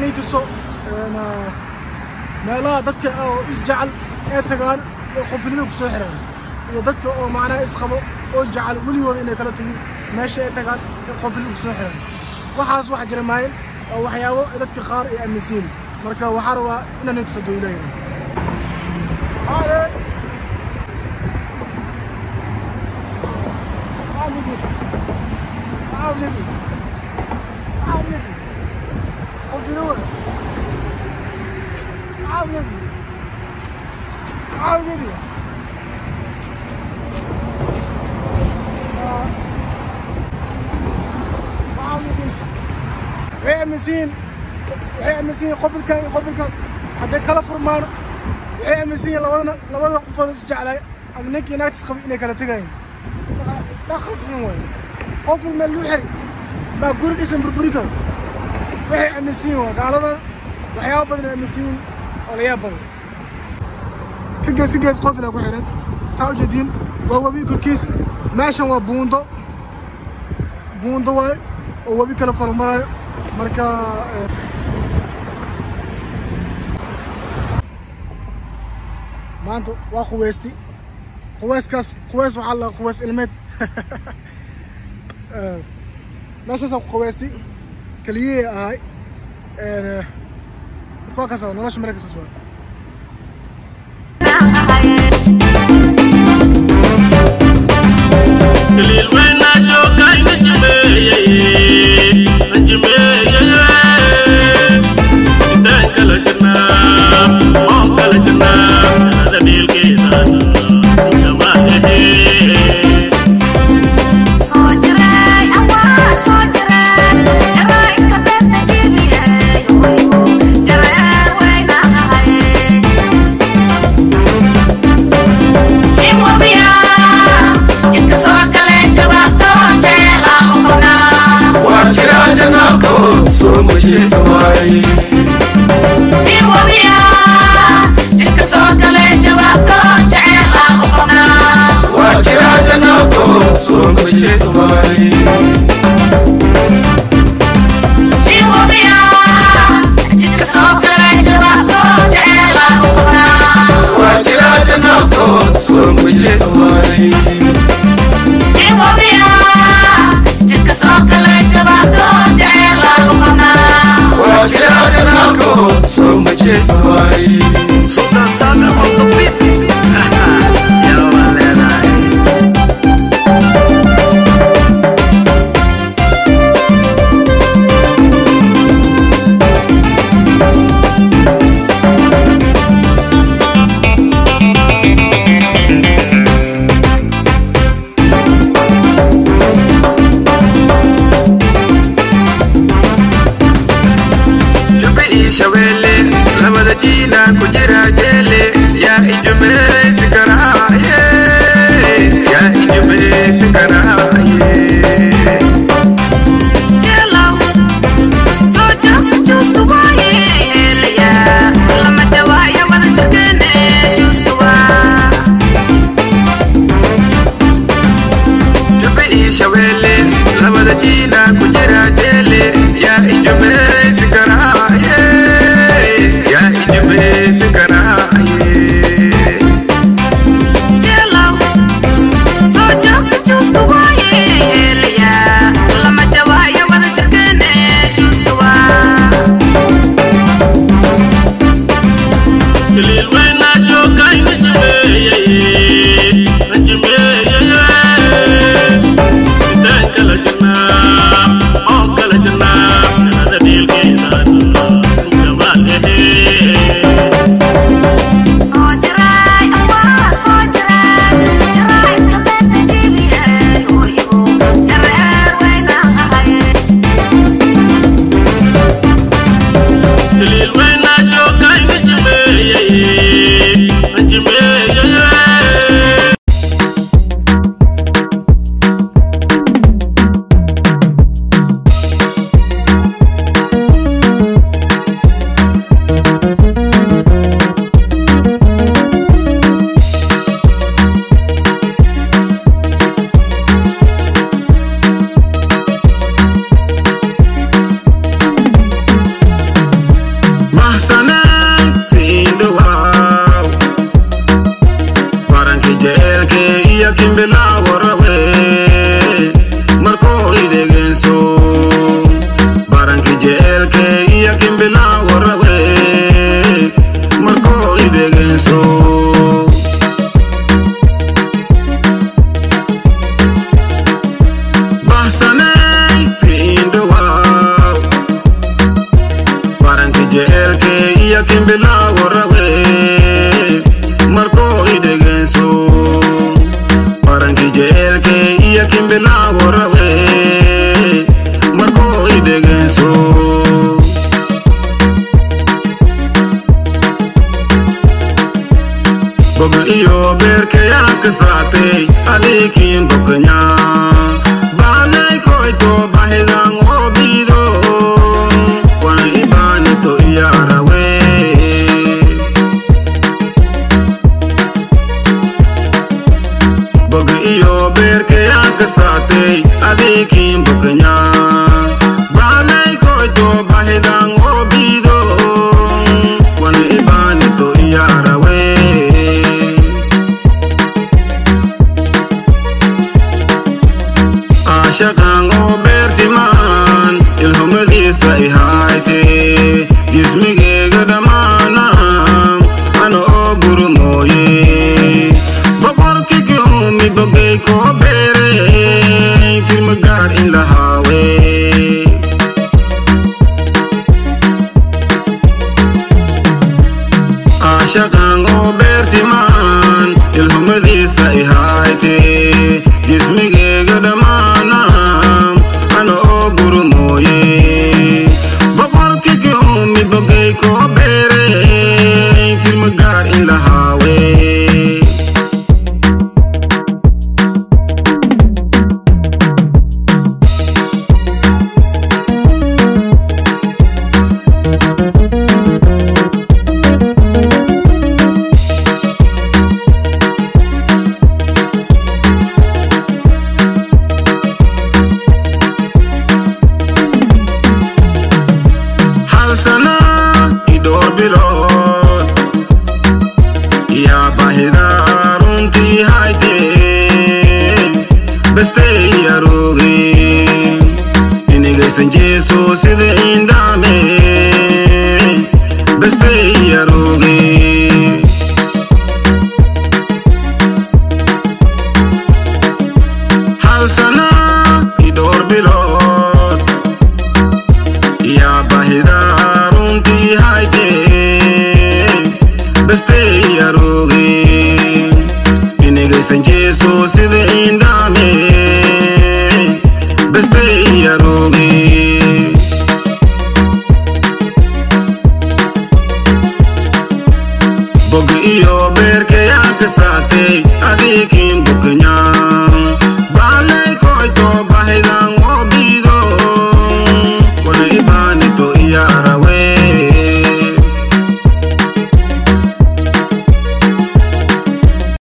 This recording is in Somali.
إني تصو ما لا دك أو إسجعل تجان قفلوا بسحرهم ودك أو معنا إسخبوا أو جعل وليود إني ثلاثة ماشي تجان قفلوا بسحرهم وحاس واحد جرمايل أو حياة دك خار يأمسين مركا وحروا إن نتصدوا إليه هذا وهي مسين قبل كان حتى كلا فرمان وهي مسين لو قفل جعل أمنك يناقص خبي إنك لا تجاين دخل حموي قفل ملوحري ما قرد اسم بربريكو وهي مسين وقالنا وحياة بدنا مسين ولا يابن كجاس قفل أبو حرن ساو جدين وهو بيكر كيس ماشان وبوندو واي وهو بيكلا كرمراي مركا maanta waa quweysti quweyskaas quweys waxa la quweys ilmeed meeshaas ku quweysti kaliye ahay kuwa ka soo nolosha markaa soo يا Kijelke iya kimbela warawe Marko idegenso Bogu iyo berke ya kasate Adikin boknya Balay koito bahidang obido Wana ibani to iyarawe Bogu iyo berke ya kasate Adikin boknya Balay koito bahidang obido Wana ibani to iyarawe Shakang obertiman ilhumadi saihate jismige gadamana ano guru moye bakor kike mi bagay ko bere film gar in la hawe Shakang obertiman ilhumadi saihate jismige gadamana ano guru moye bakor kike mi bagay ko bere film gar in la hawe Sana idor bilot ya bahida runti haite beste yarugi inige senje so side indame beste yarugi hal sana idor bilot ya bahida Beste yarugi inige senje so side indame Beste yarugi Bogu iyo berke ya kasate adikin buknya